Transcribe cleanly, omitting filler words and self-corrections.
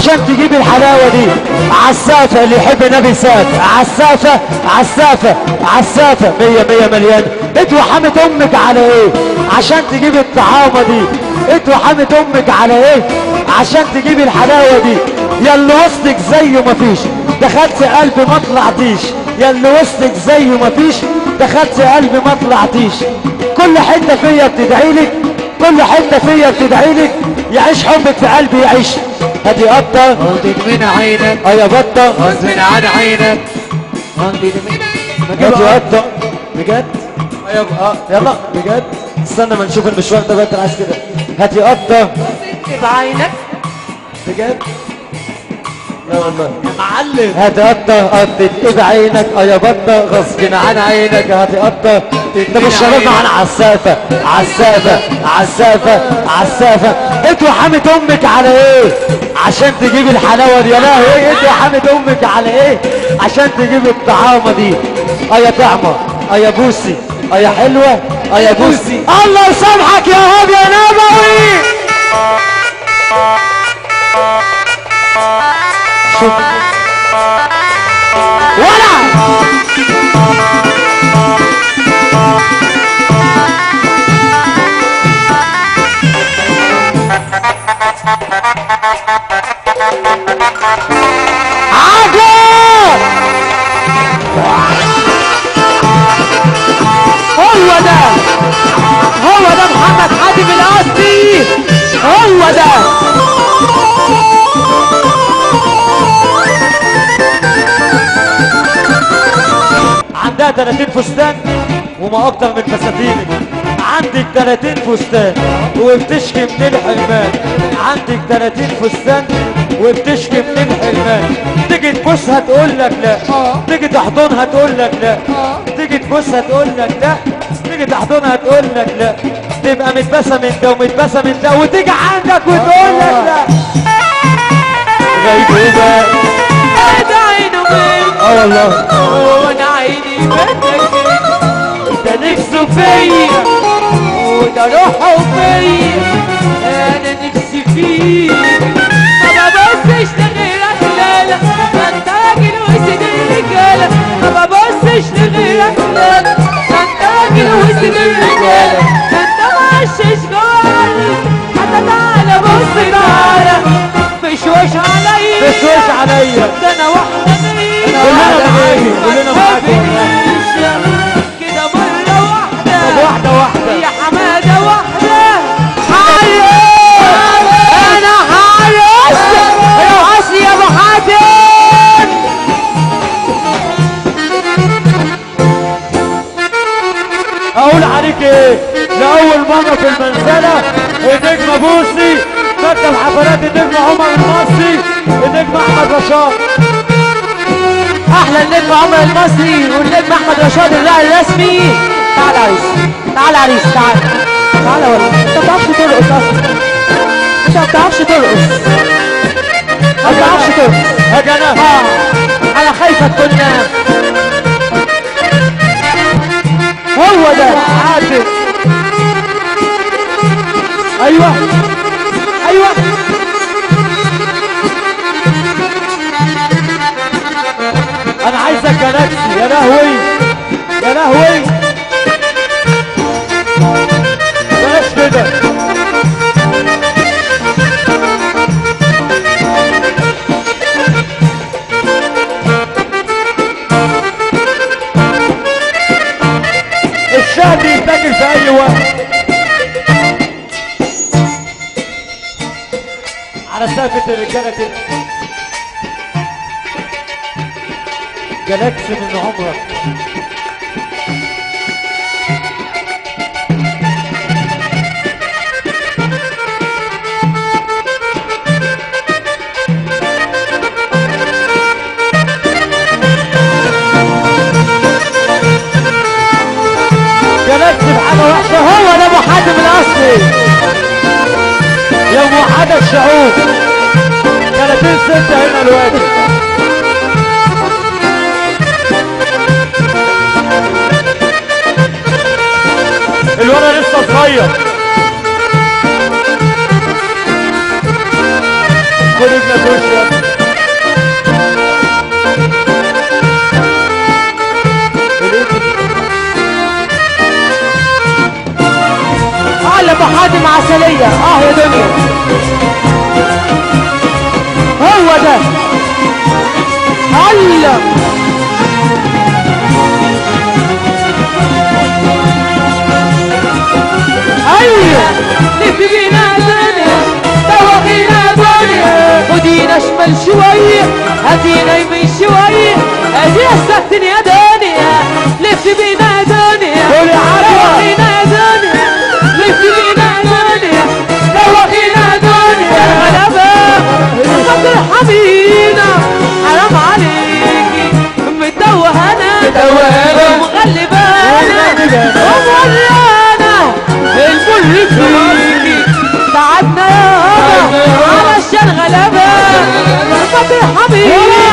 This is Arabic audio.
عشان تجيب الحلاوة دي. عسافة اللي يحب نبي ساف، عسافة عسافة عسافة 100 مليان. ادوا حامد امك على ايه عشان تجيب الطعامة دي؟ ادوا حامد امك على ايه عشان تجيب الحلاوة دي؟ يا اللي وسطك زيه مفيش، دخلت قلبي ما طلعتيش. يا اللي وسطك زيه مفيش، دخلت قلبي ما طلعتيش. كل حتة فيا بتدعيلك، كل حتة فيا بتدعيلك، يعيش حبك في قلبي يعيش. هدي قطة غلطت من عينك يا بطة غصب عن عينك. هدي قطة بجد. يلا بجد. استنى ما نشوف المشوار ده بقى. انت عايز كده؟ هاتي قطة بعينك بجد. لا والله يا معلم. هاتي قطة قطة ايه بعينك يا بطة غصب عن عينك. هاتي قطة. طب الشباب معانا عسافة عسافة عسافة عسافة. ادوا حامد امك على ايه عشان تجيب الحلاوة دي؟ يا لهوي ادوا حامد امك على ايه عشان تجيب الطعامة دي؟ يا طعمة يا بوسي يا حلوة يا بوسي. الله يسامحك يا هاب يا نبوي. شوف ولا هو ده محمد حاتم الأصلي. هو ده عندها 30 فستان وما اكتر من فساتينك. عندك 30 فستان وبتشكي من الحرمان. عندك 30 فستان وبتشكي من الحرمان. تيجي تبوسها تقول لك لا، تيجي تحضنها تقول لك لا، تيجي تبوسها تقول لك لا، تيجي تحضنها تقول لك لا. تبقى متبسم انت ومتبسم انت وتيجي عندك وتقول لك لا. غيبوبة ده عينه منك والله وانا عيني منك. ده نفسه فيا وده روحه فيا. انا نفسي فيك ما ببصش لغيرك لا لا. انت راجل وسط الرجاله ما ببصش لغيرك لا لا. انت راجل وسط الرجاله انت ماشيش جوه. حتى تعالى بص تعالى مشوش عليا بشوش عليا. ده انا واحده كلنا معاكم كده مرة واحدة. واحدة يا حمادة واحدة. انا حارس يا اصلي يا ابو حاتم. اقول عليك ايه؟ لاول مرة في المنزلة النجم بوسي مكتب حفلات النجم عمر المصري النجم احمد رشاد. احلى النجم عمر المصري والنجم احمد رشاد الراعي الرسمي. تعال عريس تعال عريس تعال تعال. والله انت ما بتعرفش ترقص اصلا. انت ما بتعرفش ترقص. ما بتعرفش ترقص. هاجي انا. انا خايفه تكون هو ده حاتم. ايوه ايوه. انا عايزك جالاكسي. يا لهوي يا لهوي بلاش كده. الشهد يتاكل في اي وقت. على سقفة الرجالة كده. جالاكسي من عمرك. جالاكسي بحاجة واحدة. هو ده ابو حاتم الاصلي يا موحدة الشعوب. 30 ستة هنا دلوقتي. الولد لسه صغير. ورجلك وشك على ابو حاتم عسلية يا دنيا هو ده الله ايوه لف بينا دنيا دوخينا دنيا خدينا شمال شوية هدينا يمين شوية ادينا السكتين يا دنيا لف بينا دنيا دوخينا دنيا لف بينا دنيا دوخينا دنيا غلبة خاطر حبينا حرام عليكي متوهنا ومغلبانا وموليانا الكل فيكي تعبنا يابا علشان غلبة خاطر حبينا